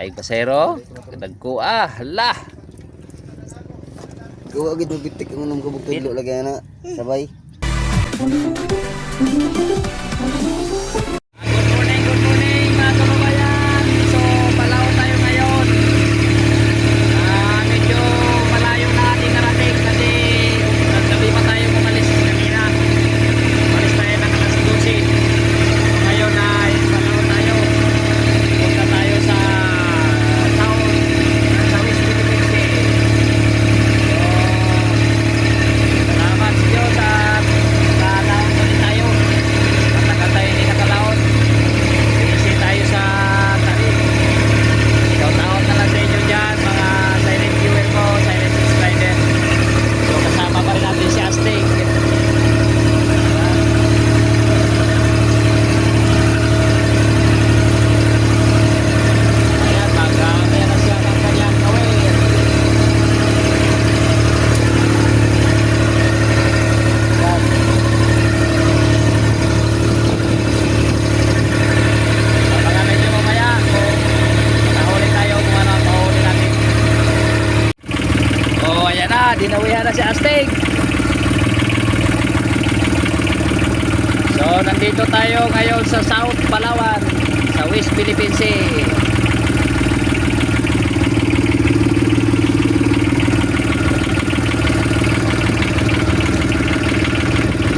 Laing pasero. Kadagko lah. Gawa gid bitik ang unang kabog tudlo lagi ana. Sabay. Good morning mga kababayan. So, Palaw tayo ngayon. Medyo malayo na ating narating kasi nagsabi pa tayo umalis kanina. Umalis tayo ng alas 12. Ngayon ay Palaw tayo. Punta tayo sa West Philippines Sea. So, salamat sa Diyos at nakalaon ulit tayo. Matagal tayo hindi nakalaon. Busy tayo sa tarik. Shout-out na lang sa inyo dyan, mga silent viewer ko, silent subscriber. So, kasama pa rin natin si Aztec. Ayan, mag-aamaya na siya ng kanyang gawin. Ayan. Abangan natin mamaya kung nakahuli tayo kung ano ang mahuli natin. Oh, ayan na, dinawihan na si Aztec. So, nandito tayo ngayon sa South Palawan, sa West Philippine Sea.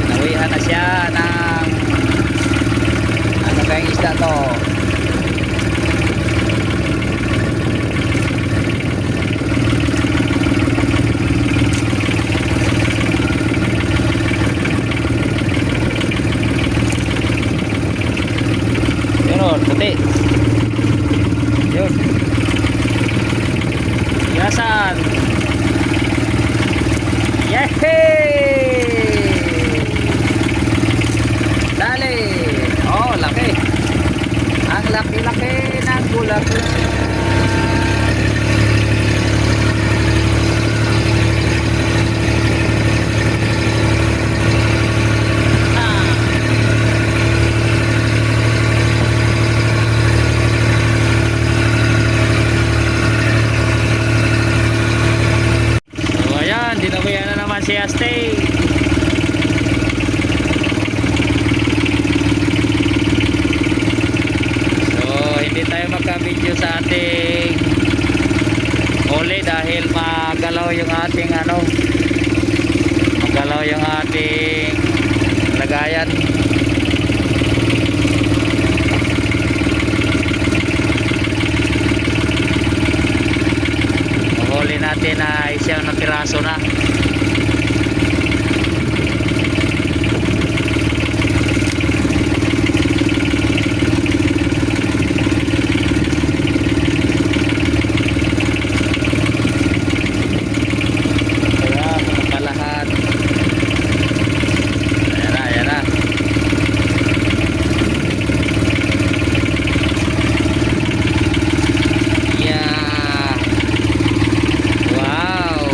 Dinawihan na siya ng ano kayong isda to? Yun, puti. Yun. Yasan. Yehey! Dali. Oh, laki. Ang laki-laki ng bulaklak. So ayan, dinawihan na naman si Aztec. So hindi tayo magka-video sa ating huli dahil magalaw yung ating magalaw yung ating lagayan. Ang huli natin ay siyang napiraso na. Ayan, mga kalahat. Ayan na, ayan na. Yeah. Wow.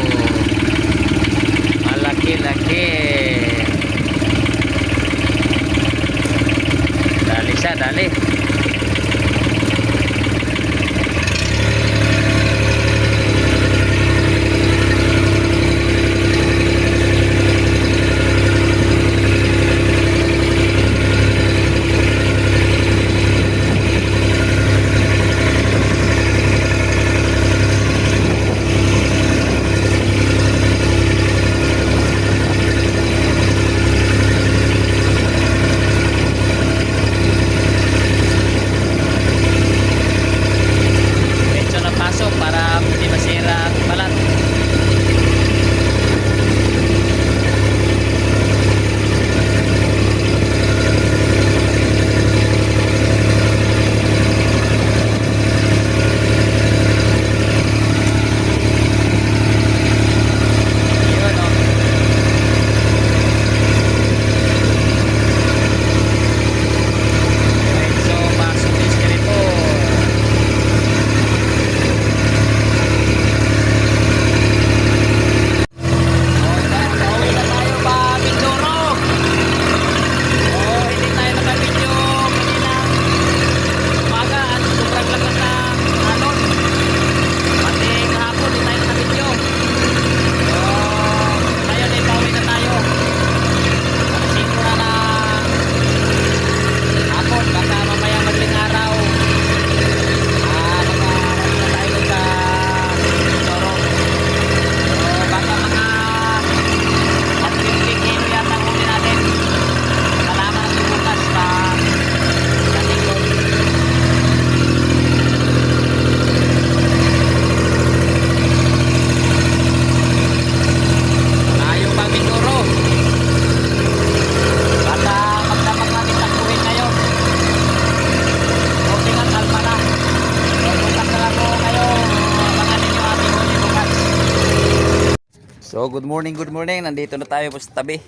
So good morning, good morning. Nandito na tayo po sa tabi.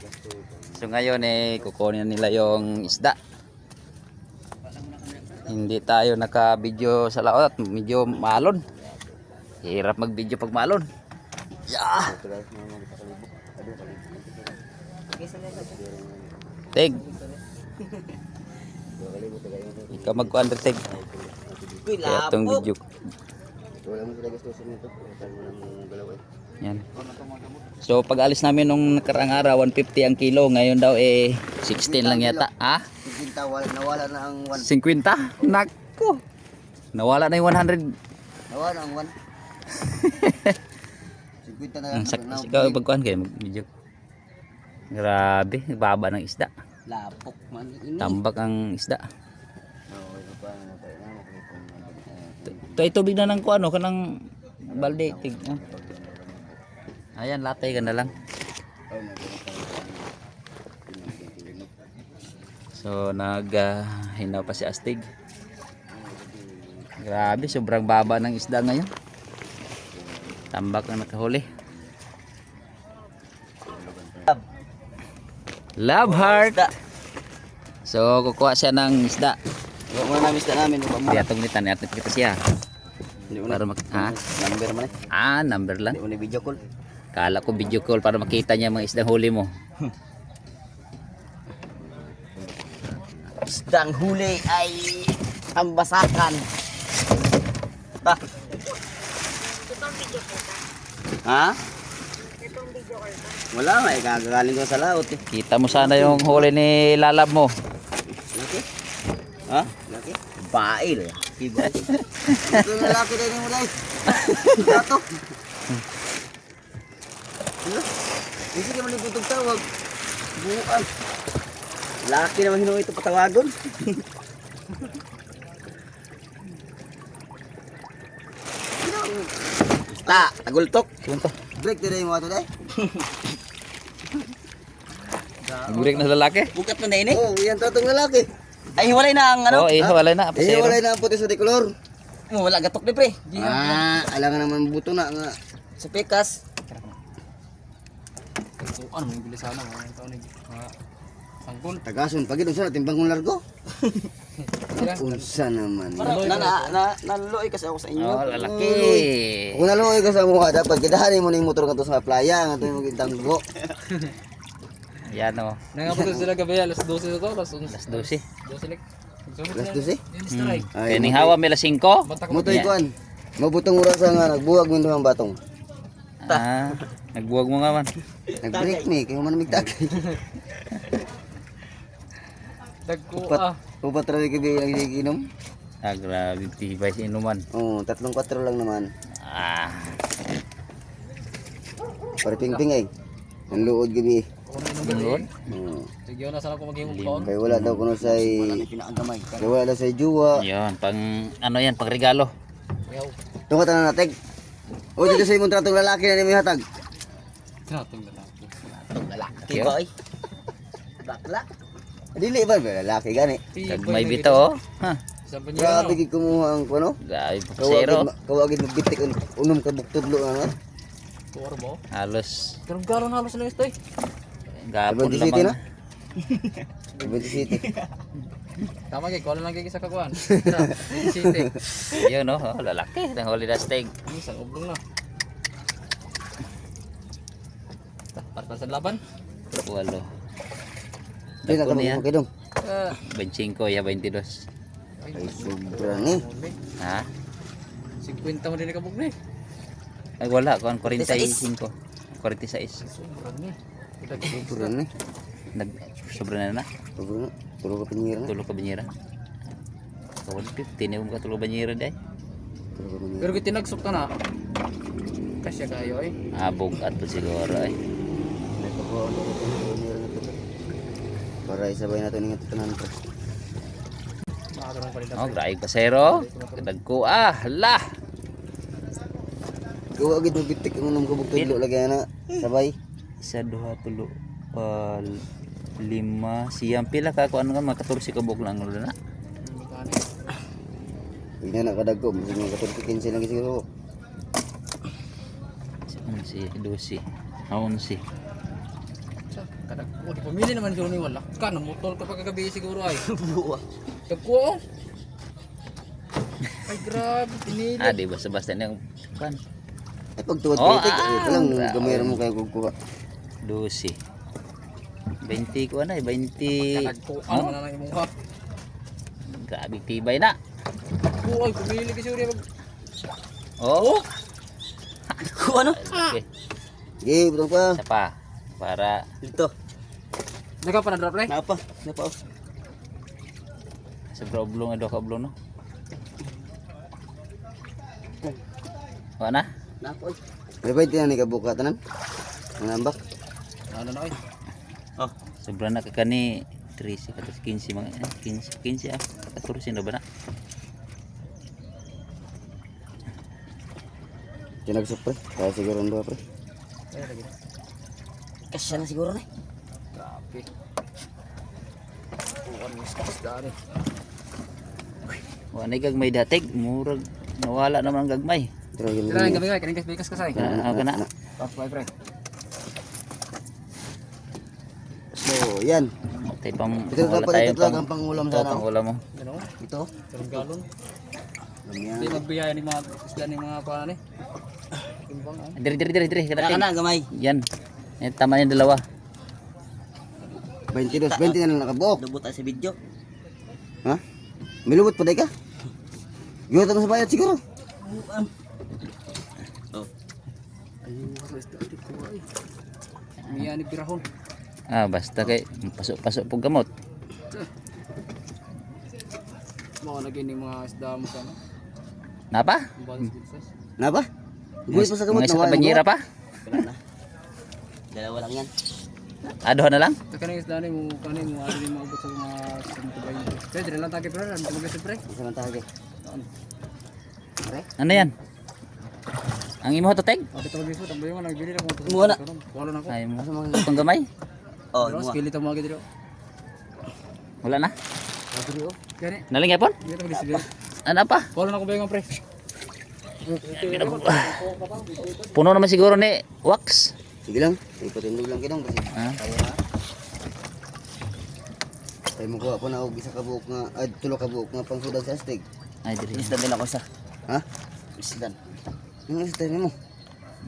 So ngayon kukunin nila yung isda. Hindi tayo naka-video sa laot, medyo malon. Hirap mag-video pag malon. Yeah. Teg. Ikaw magkuhan Teg. Kaya itong video. Wala mo sila gusto nito. Wala mo lang galaw. Yan. So pag alis namin nung nakaraang araw 150 ang kilo, ngayon daw 16 lang yata. Ha? Nawala na ang 1. 50? Nako. Nawala na yung 100. Nawala ang 1. 50 na lang. Ikaw pagkuhan kayo mag-video. Grabe, baba ng isda. Lapok man ini. Tambak ang isda. Oo, ito pa na tayo na Ito tubig na ng kuano kanang balde tig. Ayan, latay ka na lang. So hinaw pa si Astig. Grabe, sobrang baba ng isda ngayon. Tambak ang nakahuli. Love heart. So kukuha siya ng isda. Huwag mo namin isda namin. Hindi atong nitan at kita siya. Para Number man eh. Number lang. Hindi mo na video call. Kala ko video call para makita niya mga isdang huli mo. Isdang huli ay tambasakan. Ha? Ha? Wala nga, gagaling ko sa laot eh. Kita mo sana yung huli ni Lalab mo. Laki? Ha? Laki? Bail. Bail. Ito na laki na mo dahil. Gato. Hindi ka man itong tawag. Buwan. Laki naman hinuwi ito patawagon. Agultok. Break today mo ato dahil. Gurik na lalaki. Bukat man na ini. Oh, yan totong lalaki. Ay, hiwalay na ang ano? Hiwalay na. Hiwalay na ang puti sa dekolor. Wala gatok di pre. Alangan naman buto na nga. Sa pekas. Ano mo bili sana mga tao ni sanggol. Tagason pag idong sa timbang kong largo. Unsa naman. Naluloy kasi ako sa inyo. Oh, lalaki. Kung naluoy ka sa mukha dapat kidahanin mo na yung motor ka to sa playa nga to yung magintanggo. Yan o. Nangapunta sila gabi alas 12 to, alas 11. Alas 12. 12 like. Alas 12. Yun strike. Kaning hawa may alas 5. Motoy kuan. Mabutong oras nga nagbuwag mo ang batong. Nagbuwag mo nga man. Nag-break ni kay man migtagay. Dagko Upat ra kay bilang inom. Grabe tibay si inuman. Oh, 3-4 lang naman. Para ping-ping ay. Ang luod gabi. Doon. Sige na sana ko maghimog kaon. Kay wala daw kuno say pinakagamay. Kay wala daw say juwa. Yan, pang ano yan, pang regalo. Yaw. Tungo ta na nateg. O dito sa imong tratong lalaki na nimo hatag. Tratong lalaki. Lalaki ba ay? Bakla. Dili ba lalaki gani? Kag may bito oh. Ha. Sabi niya Grabe gid kumuha ang kuno. Grabe pasero. Kawagid magbitik unom ka buktudlo nga. tuwar mo. Halos Karong galon halos na ito eh. gapon 20 city na. lamang. 20 city. Tama kay kuan lang kay sa kakuan. City. Yun oh, lalaki. Ang huli na steak. Isang oblong na. Para sa laban. Walo. Di na Dako kamo niya. kay dong. 25 ya 22. Ay sobra ni. Ha? 50 mo din kabog ni. Ay wala, kuan 45. 46. Sobrang ni. Sobra ni. Sobra na na. Sobra na. Puro ka pinira na. Tulog ka banyera. Kawan 50 na ka tulog banyera day. Puro ka pinira. Pero kung tinagsok ka na. Kasya kayo eh. Abog ato siguro ay. Para isabay natin ng tanan ko. Nakakaroon pa rin Oh, grabe pasero. Kadagko hala. Kawagid magbitik ang unom ka buktudlo lagi na sabay. 1, 2, 3, 5, siyam pila ka kuan nga mga 14 kabuk lang ulo na. Hindi na kadagko, mga 15 lang siguro. 12. 11. Kadag, di pamili naman siguro ni wala. Ka, namutol ka pa kagabi siguro ay. Buwa. Tagko, oh. Ay, grabe, pinili. Di basta-basta na yung kan. Ay pagtuwad Oh, pitik, palang grabe. gamay mo kayo kukuha. 12. 20 ko na 20. Katagko, ano man na yung mukha. Grabe tibay na. Uy, pumili kasi uri mag... Oh. Kung ano? Okay. Sige, butang pa. Isa pa. Para Dito. Naka pa na drop pre? Napa? Napa? sa oblong do ka oblong no. Wala na? Napa? Repay tinan ni kabuka tanan. Nambak. Ano na oy? Oh. Sobra na ka kani 13 katos 15 mga 15 14 na ba na? Kinagsok pre. Kaya siguro ndo pre. Ay, lagi. Kasya na siguro na. Grabe. Bukan mo sa daan eh. Wala kag may datig, murag nawala naman ang gagmay. Tira gini. Tira lang kami kay kaning bikas kasay. Kana. Tapos pre. So, yan. Tay pang Ito wala dapat tayong ito lang ang pangulam ito, sana. pang ulam mo. Ano? Ito. Karong galon. Lamyan. Hindi magbiyaya ni mga isda ni mga paano ni. Timbang ah. Diri Kaya kadating. na, gamay. Yan. Tama yung dalawa. 22, 20 na lang nakabuok. Lubot tayo sa video. Ha? Milubot pa day ka? Gawin mo sa bayad siguro. Oh. Ayun, sa isda dito ay. Miya ni pirahon. Basta kay pasok-pasok pug gamot. Mga lagi ni mga isda mo sana. Napa? Balas bigas. Na ba? Gawin mo sa gamot Mga isa na ka banyera pa? Wala na. Dalawa lang yan. Adohan na lang. Ito kanang isda ni mo kanin mo ano ni maubot sa mga 120. Pre, dire lang tagi pre, ano mo pre? Isa man tahagi. Ano yan? Ang imo to teg? Abi tawag iso, tambay mo nagbili na ko. Muna. Wala na ko. Ay mo. Itong gamay? Oh, Pero mga. skill ito mga gidiro. Wala na. Gani. Naling yapon? Dito ko disibir. Ano pa? Wala na ko bayang pre. Puno naman siguro ni wax. Sige lang. Ipatindog lang kinong kasi. Ah, Tayo mo kuha po na og isa ka buok nga, tulo ka buok nga pang sudan sa astig. ay diri. Isda din ako sa. Ha? Isda. Yung isa tayo mo.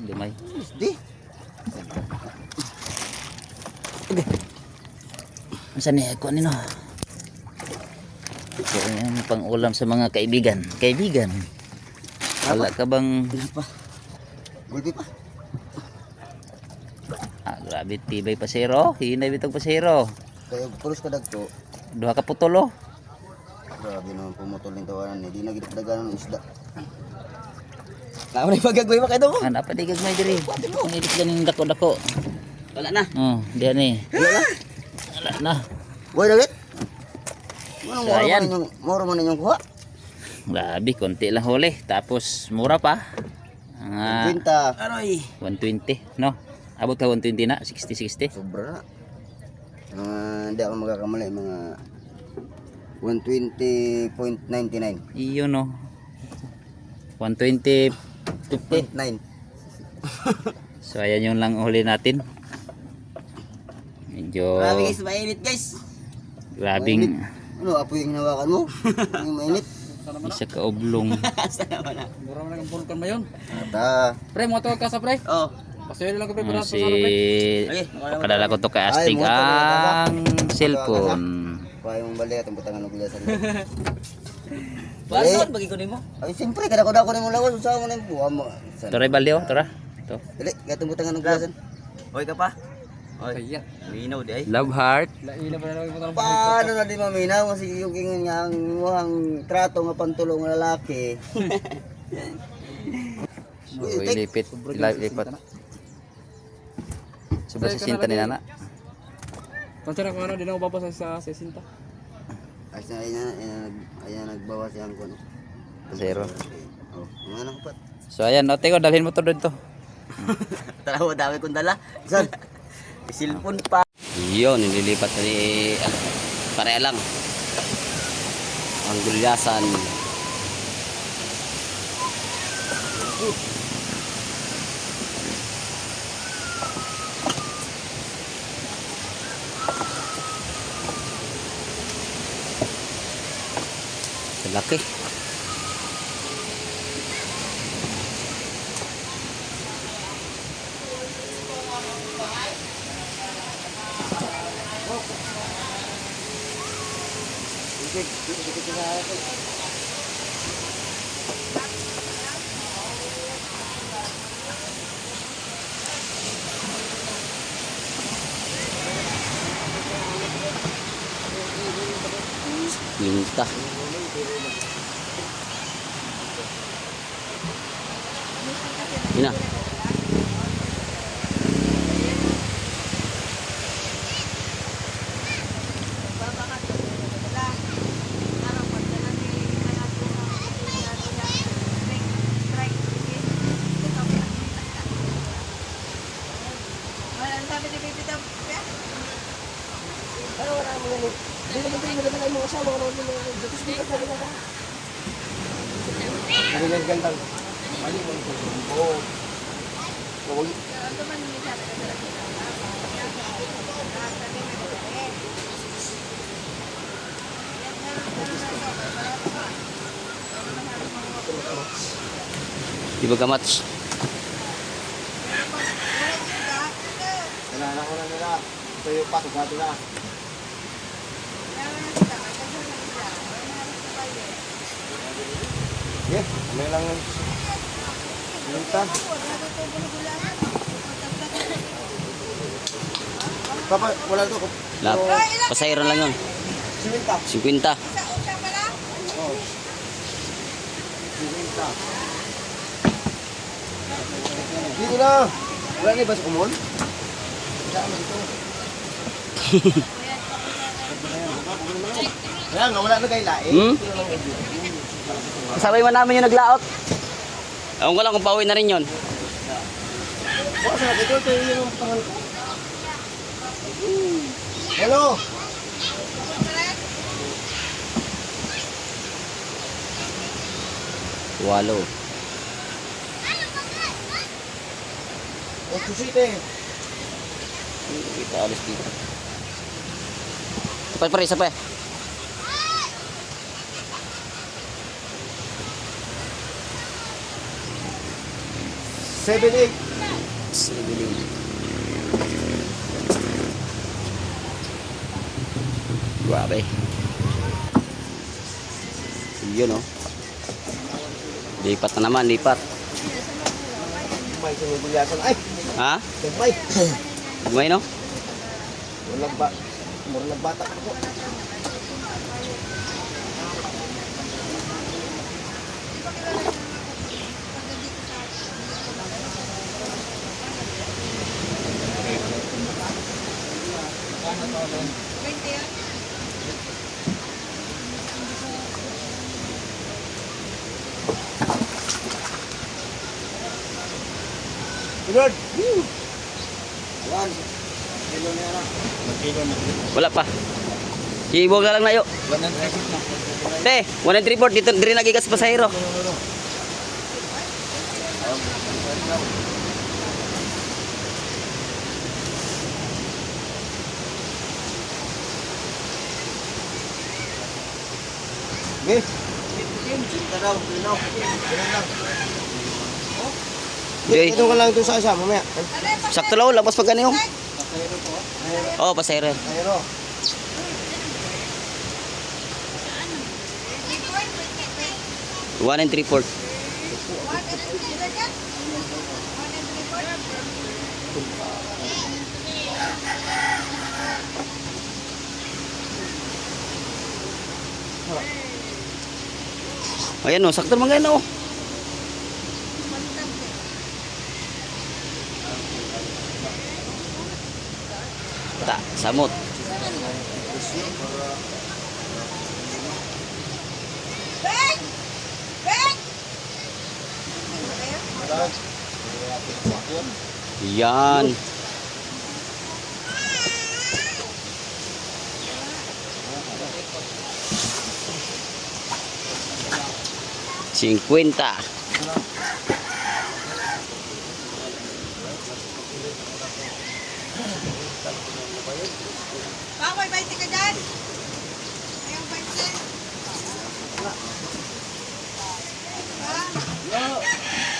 Limay. Di. Saan ni ako nino? So, yan pang ulam sa mga kaibigan. Kaibigan. Wala ka bang Apa? Gulpi pa. grabe tibay pasero. Hinay bitog pasero. Kaya pulos ka dagto. Duha ka putulo. Grabe naman pumutol ng tawanan. Hindi na gid daganan ng isda. Kaya mo na ipagagawin mo kayo doon. Ano pa di gagmay diri? Ang ilis ganing dako-dako. Wala na. Oh, diyan ni. Wala na. Wala na. Boy David. Manong Sayang. moro man inyong kuha. Grabe, konti lang huli. Tapos mura pa. Ang Kwenta. Aroy. 120, no? Abot ka 120 na, 60-60. Sobra na. Hindi ako magkakamali. Mga 120.99. Iyon, no? 120, 50. 9. So, ayan yung lang huli natin. Medyo Grabe guys, mainit guys. grabing Ano, apoy yung hinawakan mo? Yung mainit. Sana man. isa ka oblong. Sana wala. Mura man ang pulkan mayon. Ata. Pre, mo tawag ka sa pre. Oh. Pasaylo lang ko pre Oh, para si sa pre. padala ko to kay Astig ang cellphone. Kaya mong bali at ang butangan ng gulasan. Bakit bagi ko nimo? Ay, siyempre, kada ko na ako ng lawas. Usaha mo na yung buha mo. Tora balyo, tora. To. Dali, gatong butangan ng gulasan. Oy ka pa. Oy. Kaya. Linaw di ay. Love heart. Laila pa na lang mo Paano na di maminaw? Kasi yung kingan nga ang muhang trato nga pantulong ng lalaki. Uy, lipit. Lipat. Sobra sa sinta ni nana. Pansara ko ano, di na ako babasa sa 60. Ay, ayan, nagbawas yung ko. No? Zero. Oh, mga anak pat. So ayan, no, teko, dalhin mo to dito. Tara, dami kong dala. Saan? Cellphone pa. Yun, nililipat ni pareha lang. Ang gulyasan. Laki. Minta. Yun na. Di ba kamats? Kailangan ko na nila. Ito yung pasok natin na. Yeah, may lang yung minta. Papa, wala ito. Lap. Pasayro lang yun. Siminta. 50. Oh. Siminta. Dito na. Wala na iba sa kumon? Saan mo dito? Kaya nga, wala na kayo laing. Hmm? Kasabay man namin yung naglaot. Ewan ko lang kung pauwi na rin yun. Oh, sa ito, ito yung pangal ko. Hello! Walo. Oh, susite. Kita alis dito. Tapos pa rin, isa pa eh. Seven, eight. Sibiling. Grabe. Yun oh. Lipat na naman, lipat. May sumibulyasan. Ay! Ha? Tagmay! Gumay no? Walang ba? Mura lang bata ko. Lord! Ayan. Kilo na yan. Magkilo na. Wala pa. Ibog na lang na yo. Te, 1 and 3/4 dito diri nagigas pasahero. Okay. Cinta daw. Linaw. Ganun lang. Okay. Ito ka lang ito sa isa. Mamaya. Sakto lang labas pag ano yung. Oh, pasahero. Ayero. One and 3/4. Ayan o, sakto naman ganyan o. Ta, samot. Yan. Cinquenta. Bawal 20 ka dyan. Ayaw 20.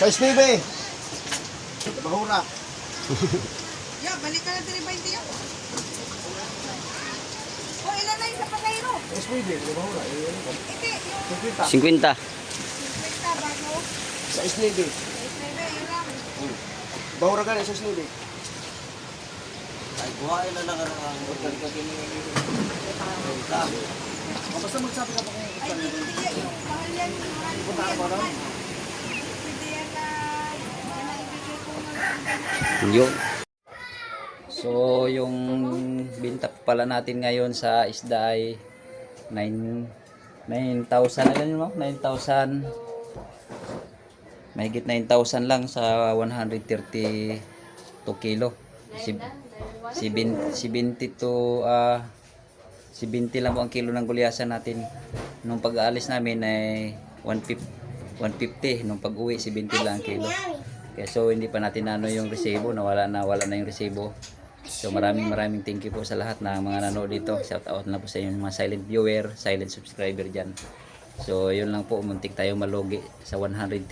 Sa SPB. Bahura. Ya, balik ka lang 320 yan. O, ilan na yung sa Pasayro? SPB, bahura. Hindi, yung 50. 50. 50 bago. Sa SPB. Yun lang. Bahura ka sa SPB. Ay, buhay na lang ang hotel ka Basta magsabi ka pa kung Ay, hindi yan. Yung mahal yan. Mahal po yan. Mahal. Pwede yan na ibigay ko ng Yun. So, yung binta pala natin ngayon sa isda ay 9,000 na yun, no? 9,000. Mahigit 9,000 lang sa 132 kilo. 70 to 70 lang po ang kilo ng gulyasan natin. Nung pag-aalis namin ay 150. Nung pag-uwi 70 lang ang kilo. Kaya so hindi pa natin ano yung resibo, wala na yung resibo. So maraming thank you po sa lahat ng mga nanood dito. Shout out na po sa inyo mga silent viewer, silent subscriber dyan. So yun lang po, muntik tayo malugi sa 132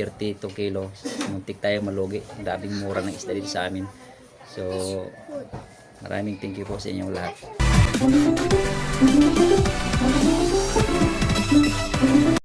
kilo. Muntik tayo malugi. Ang daming mura ng isda dito sa amin. So maraming thank you po sa inyong lahat.